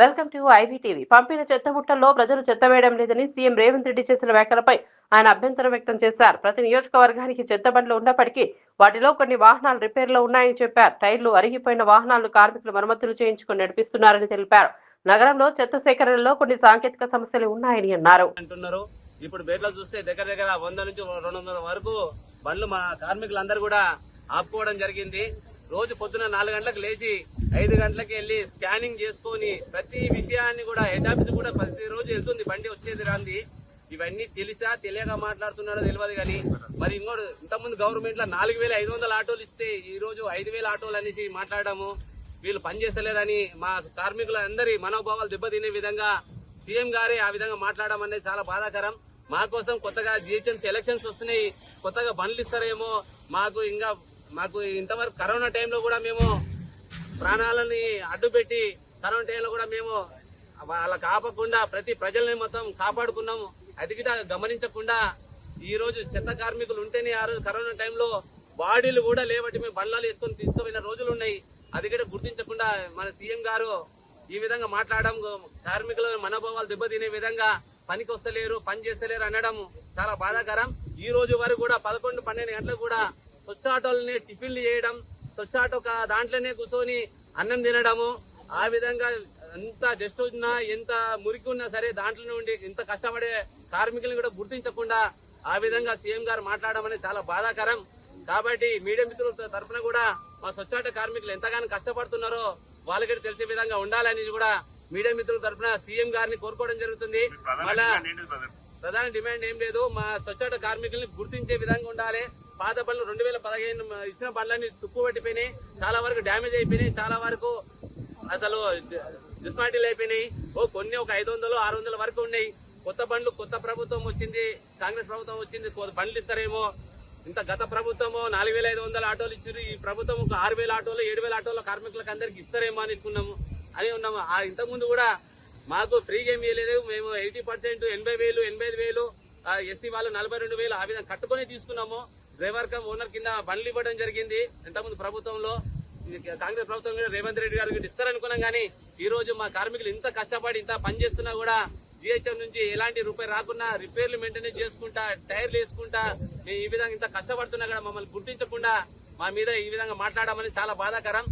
Welcome to IBTV. పంపిన చెత్త బుట్టల్లో ప్రజలు చెత్త వేయడం లేదని సీఎం రేవంత్ రెడ్డి చేసిన వ్యాఖ్యలపై ఆయన అభ్యంతరం వ్యక్తం చేశారు. ప్రతి నియోజకవర్గానికి చెత్త బండ్లు ఉన్నప్పటికీ వాటిలో కొన్ని వాహనాలు రిపేర్లో ఉన్నాయని చెప్పారు. టైర్లు అరిగిపోయిన వాహనాలను కార్మికులు మరమ్మతులు చేయించుకుని నడిపిస్తున్నారని తెలిపారు. నగరంలో చెత్త సేకరణలో కొన్ని సాంకేతిక సమస్యలు ఉన్నాయని అన్నారు. ఇప్పుడు బేట్లో చూస్తే దగ్గర 100 నుంచి 200 వరకు బండ్లు మా కార్మికులందరూ కూడా ఆపుకోవడం జరిగింది. రోజు పొద్దున 4 గంటలకు లేచి 5 గంటలకు వెళ్లి స్కానింగ్ చేసుకుని ప్రతి విషయాన్ని కూడా హెడ్ ఆఫీస్ కూడా ప్రతిరోజు వెళ్తుంది, బండి వచ్చేది రాంది. ఇవన్నీ తెలియక మాట్లాడుతున్నాడో తెలియదు కానీ మరి ఇంకోటి ఇంతకుముందు గవర్నమెంట్ లో 4,500 ఆటోలు ఇస్తే ఈ రోజు 5,000 ఆటోలు అనేసి మాట్లాడము. వీళ్ళు పనిచేస్తలేరని మా కార్మికులందరి మనోభావాలు దెబ్బతినే విధంగా సీఎం గారే ఆ విధంగా మాట్లాడడం అనేది చాలా బాధాకరం. మా కోసం కొత్తగా జిహెచ్ఎంసీ ఎలక్షన్స్ వస్తున్నాయి, కొత్తగా బండ్లు ఇస్తారేమో. మాకు ఇంతవరకు కరోనా టైంలో కూడా మేము ప్రాణాలని అడ్డుపెట్టి కరోనా టైంలో కూడా మేము వాళ్ళకి ఆపకుండా ప్రతి ప్రజల్ని మొత్తం కాపాడుకున్నాము. అది కూడా గమనించకుండా ఈ రోజు చెత్త కార్మికులు ఉంటేనే ఆ రోజు కరోనా టైంలో బాడీలు కూడా లేవట్టి మేము బండ్లాలు వేసుకొని తీసుకుపోయిన రోజులు ఉన్నాయి. అది కూడా గుర్తించకుండా మన సీఎం గారు ఈ విధంగా మాట్లాడడం, కార్మికుల మనోభావాలు దెబ్బతినే విధంగా పనికి వస్తలేరు, పని చేస్తలేరు అనడం చాలా బాధాకరం. ఈ రోజు వరకు కూడా 11-12 గంటలకు కూడా స్వచ్ఛ ఆటోలని టిఫిన్లు చేయడం, స్వచ్ఛ ఆటో దాంట్లోనే కూర్చొని అన్నం తినడము, ఆ విధంగా ఎంత డస్ట్ ఉన్నా ఎంత మురికి ఉన్నా సరే దాంట్లో నుండి ఇంత కష్టపడే కార్మికులను కూడా గుర్తించకుండా ఆ విధంగా సీఎం గారు మాట్లాడడం అనేది చాలా బాధాకరం. కాబట్టి మీడియా మిత్రుల తరఫున కూడా మా స్వచ్ఛ ఆటో కార్మికులు ఎంతగానో కష్టపడుతున్నారో వాళ్ళకి తెలిసే విధంగా ఉండాలని కూడా మీడియా మిత్రుల తరఫున సీఎం గారిని కోరుకోవడం జరుగుతుంది. మళ్ళా ప్రధాన డిమాండ్ ఏం లేదు, మా స్వచ్ఛ ఆటో కార్మికుల్ని గుర్తించే విధంగా ఉండాలి. పాత బండ్లు 2015 ఇచ్చిన బండ్లన్నీ తుప్పు పట్టిపోయినాయి, చాలా వరకు డ్యామేజ్ అయిపోయినాయి, చాలా వరకు అసలు డిస్మాంటిల్ అయిపోయినాయి. కొన్ని ఒక 500-600 వరకు ఉన్నాయి. కొత్త బండ్లు కొత్త ప్రభుత్వం వచ్చింది, కాంగ్రెస్ ప్రభుత్వం వచ్చింది, బండ్లు ఇస్తారేమో. ఇంత గత ప్రభుత్వము 4,500 ఆటోలు ఇచ్చారు, ఈ ప్రభుత్వం ఒక 6,000 ఆటోలు 7,000 ఆటోలు కార్మికులకు అందరికి ఇస్తారేమో అనుకున్నాము అని ఉన్నాము. ఇంతకుముందు కూడా మాకు ఫ్రీగా ఏమి ఇవ్వలేదు, మేము 80% 80,000 85,000 ఎస్సీ వాళ్ళు 42,000 ఆ విధంగా కట్టుకుని తీసుకున్నాము. డ్రైవర్ కమ్ ఓనర్ కింద బండ్లు ఇవ్వడం జరిగింది. ఇంతకుముందు ప్రభుత్వంలో కాంగ్రెస్ ప్రభుత్వం కూడా రేవంత్ రెడ్డి గారు ఇస్తారనుకున్నాం కానీ ఈ రోజు మా కార్మికులు ఇంత కష్టపడి ఇంత పనిచేస్తున్నా కూడా జిహెచ్ఎం నుంచి ఎలాంటి రూపాయి రాకుండా రిపేర్లు మెయింటెనెన్స్ చేసుకుంటా టైర్లు వేసుకుంటా ఈ విధంగా ఇంత కష్టపడుతున్నా కూడా మమ్మల్ని గుర్తించకుండా మా మీద ఈ విధంగా మాట్లాడమని చాలా బాధాకరం.